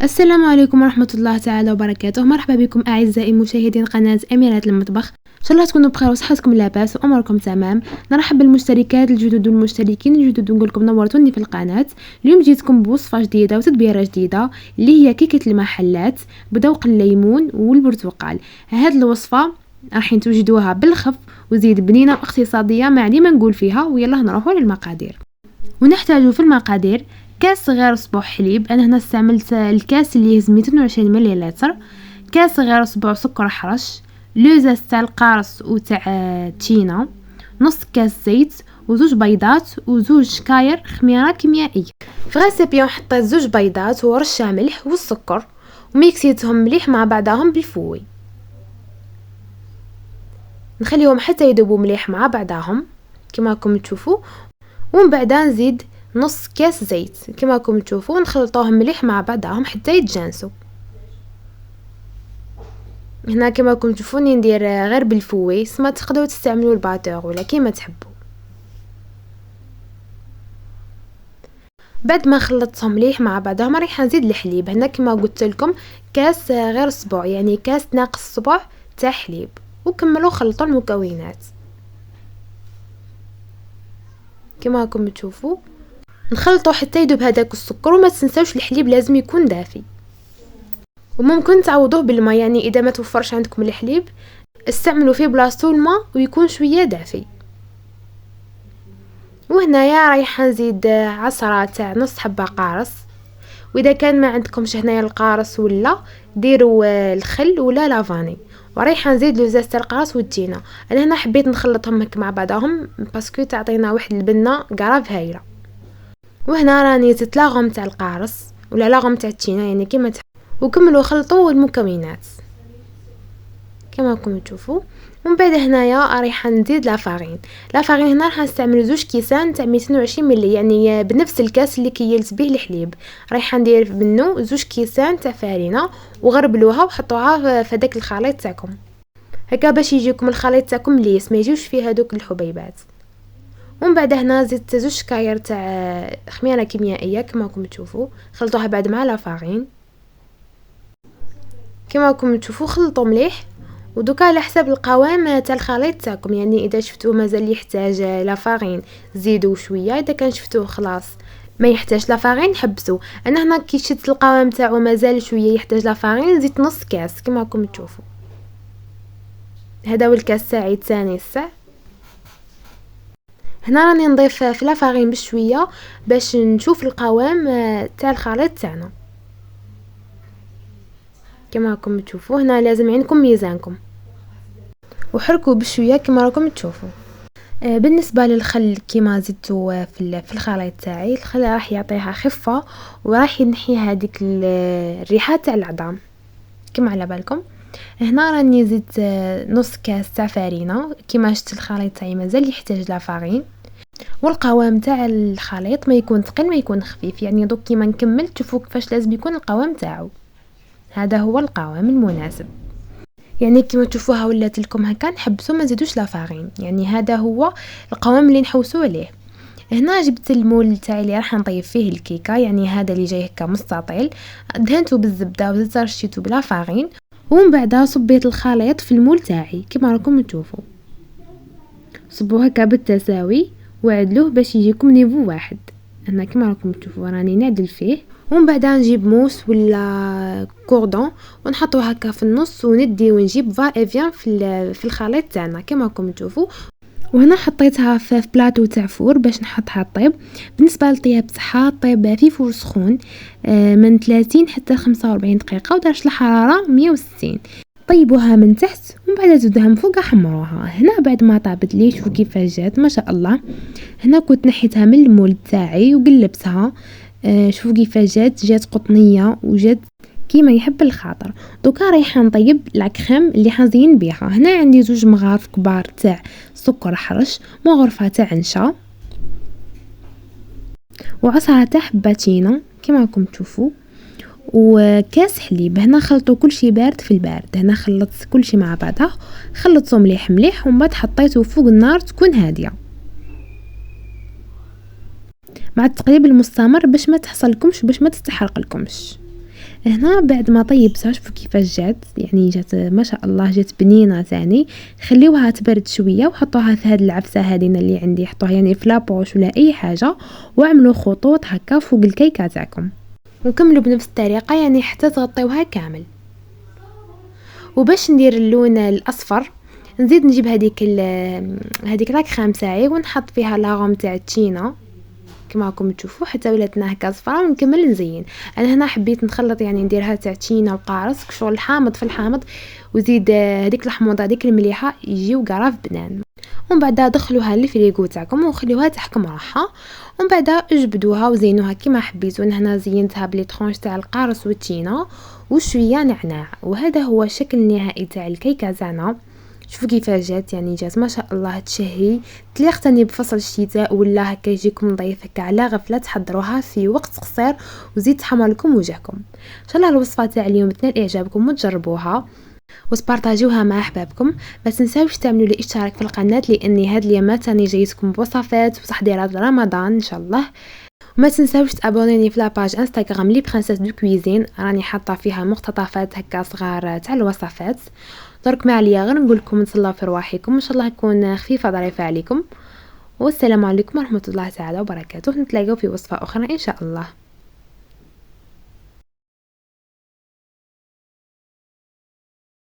السلام عليكم ورحمة الله تعالى وبركاته. مرحبا بكم أعزائي مشاهدين قناة أميرات المطبخ. إن شاء الله تكونوا بخير وصحتكم لاباس وأموركم تمام. نرحب بالمشتركات الجدد والمشتركين الجدد، نقول لكم نورتوني في القناة. اليوم جيتكم بوصفة جديدة وتدبيرة جديدة اللي هي كيكة المحلات بذوق الليمون والبرتقال. هاد الوصفة راح توجدوها بالخف وزيد بنينة واقتصادية ما علي ما نقول فيها. ويلا نروحوا للمقادير. ونحتاج في المقادير كاس صغير صبع حليب، انا هنا استعملت الكاس اللي يهز 220 مليلتر، كاس صغير صبع سكر حرش، لوزة تاع القارص وتاع تشينا، نص كاس زيت وزوج بيضات وزوج كاير خميره كيميائيه. في غاسبيون حطيت زوج بيضات ورشه ملح والسكر وميكسيتهم مليح مع بعضهم بالفوي، نخليهم حتى يذوبوا مليح مع بعضهم كما راكم تشوفوا. ومن بعد نزيد نص كاس زيت كما راكم تشوفوا، نخلطوهم مليح مع بعضهم حتى يتجانسوا. هنا كما راكم تشوفوني ندير غير بالفوي، ما تقدروا تستعملوا الباتور ولا كيما تحبوا. بعد ما خلطتهم مليح مع بعضهم راح نزيد الحليب. هنا كما قلت لكم كاس غير صبع، يعني كاس ناقص صبع تاع حليب. وكملوا خلطوا المكونات كما راكم تشوفوا، نخلطوا حتى يذوب هذاك السكر. وما تنساوش الحليب لازم يكون دافي، وممكن تعوضوه بالماء، يعني اذا ما توفرش عندكم الحليب استعملوا فيه بلاصتو الماء ويكون شويه دافي. وهنايا رايح نزيد عصره تاع نص حبه قارص، واذا كان ما عندكمش هنايا القارص ولا ديروا الخل ولا لافاني. ورايح نزيد لوزات تاع القارص والتينه. انا هنا حبيت نخلطهم هكا مع بعضهم باسكو تعطينا واحد البنه قراف هايله. وهنا راني زدت لاغوم تاع القارص ولا لاغوم تاع التينه يعني كيما وكملوا خلطوا المكونات كما راكم تشوفوا. ومن بعد هنايا رايحه نزيد لافارين هنا راح نستعمل زوج كيسان تاع 220 ملي، يعني بنفس الكاس اللي كيلت به الحليب. رايحه ندير منه زوج كيسان تاع فارينه وغربلوها وحطوها في هذاك الخليط تاعكم هكا باش يجيكم الخليط تاعكم ليس ما يجيوش فيه هذوك الحبيبات. ومن بعد هنا زدت زوج كاير تاع خميره كيميائيه كما راكم تشوفوا، خلطوها بعد مع لافارين كما راكم تشوفوا. خلطوا مليح ودوكا على حسب القوام تاع الخليط تاعكم، يعني اذا شفتوه مازال يحتاج لافارين زيدوا شويه، اذا كان شفتوه خلاص ما يحتاج لافارين حبسوا. انا هنا كي شفت القوام تاعو مازال شويه يحتاج لافارين زدت نص كاس كما راكم تشوفوا. هذا هو الكاس تاعي الثاني الساع. هنا راني نضيف في لافارين بشويه باش نشوف القوام تاع الخليط تاعنا كما راكم تشوفوا. هنا لازم عندكم ميزانكم وحركوا بشويه كما راكم تشوفوا. بالنسبه للخل كيما زدته في الخليط تاعي، الخل راح يعطيها خفه وراح ينحي هذيك الريحه تاع العظام كما على بالكم. هنا راني زدت نص كاس تاع فارينه. كيما شفت الخليط تاعي مازال يحتاج لافارين، والقوام تاع الخليط ما يكون ثقيل ما يكون خفيف، يعني دوك كيما نكمل تشوفوا كيفاش لازم يكون القوام تاعو. هذا هو القوام المناسب، يعني كيما تشوفوها ولات لكم هكا نحبسوا ما نزيدوش لافارين، يعني هذا هو القوام اللي نحوسوا عليه. هنا جبت المول تاعي اللي راح نطيب فيه الكيكه، يعني هذا اللي جاي هكا مستطيل، دهنته بالزبده وزدت رشيته بلافارين. ومن بعدها صبيت الخليط في المول تاعي كيما راكم تشوفوا. صبوه هكا بالتساوي وعدلوه باش يجيكم نيفو واحد. انا كيما راكم تشوفوا راني نعدل فيه. ومن بعد نجيب موس ولا كوردون ونحطوه هكا في النص وندي ونجيب فايفيان في الخليط تاعنا كما راكم تشوفوا. وهنا حطيتها في بلاطو تاع فور باش نحطها طيب. بالنسبه للطياب تاعها طيب في فور سخون من 30 حتى 45 دقيقه ودرجه الحراره 160. طيبوها من تحت ومن بعد زودوها من فوق حمروها. هنا بعد ما طابت لي شوفوا كيفاش جات ما شاء الله. هنا كنت نحيتها من المول تاعي وقلبتها، شوفوا كيفاش جات قطنيه وجات كيما يحب الخاطر. دوكا رايحه نطيب لاكريم اللي حنزين بها. هنا عندي زوج مغارف كبار تاع سكر حرش، مغرفه تاع نشا، وعصره تاع حباتينا كما راكم تشوفوا، وكاس حليب. هنا خلطوا كل شيء بارد في البارد. هنا خلطت كل شيء مع بعضه، خلطته مليح مليح ومن بعد حطيته فوق النار تكون هاديه مع التقليب المستمر باش ما تحصل لكمش باش ما تستحرق لكمش. هنا بعد ما طيبتها شوفوا كيفاش جات، يعني جات ما شاء الله، جات بنينه ثاني. خليوها تبرد شويه وحطوها في هاد العفسه هذينا اللي عندي، حطوها يعني في لابوش ولا اي حاجه، واعملوا خطوط هكا فوق الكيكه تاعكم، وكملوا بنفس الطريقه يعني حتى تغطيوها كامل. وباش ندير اللون الاصفر نزيد نجيب هذيك لاك خام تاعي ونحط فيها لاغوم تاع التشينا كما راكم تشوفوا حتى ولاتنا هكا صفراء، ونكمل نزين. انا هنا حبيت نخلط يعني نديرها تاع تشينا وقارص شغل الحامض في الحامض، وزيد هذيك الحموضه هذيك المليحه يجيو قراف بنان. ومن بعد دخلوها للفريغو تاعكم وخليوها تحكم راحه، ومن بعد اجبدوها وزينوها كما حبيتوا. انا هنا زينتها بلي ترونش تاع القارص والتشينا وشويه نعناع، وهذا هو الشكل النهائي تاع الكيكه تاعنا. شوفوا كيفاش جات، يعني جات ما شاء الله تشهي، تليق تاني بفصل الشتاء ولا هكا يجيكم ضيف هكا على غفله تحضروها في وقت قصير وزيد تحمر لكم وجهكم. ان شاء الله الوصفه تاع اليوم تنال اعجابكم وتجربوها وتبارطاجوها مع احبابكم. ما تنساوش تعملوا لي اشتراك في القناه، لاني هاد اليومات راني جايتكم بوصفات وتحضيرات رمضان ان شاء الله. وما تنساوش تابونيني في لاباج انستغرام لي برنسيس دو كويزين، راني حاطه فيها مقتطفات هكا صغار تاع الوصفات. درك ما عليا غير نقول لكم تهلاو في رواحكم، ان شاء الله يكون خفيفه ظريفه عليكم. والسلام عليكم ورحمه الله تعالى وبركاته، نتلاقاو في وصفه اخرى ان شاء الله.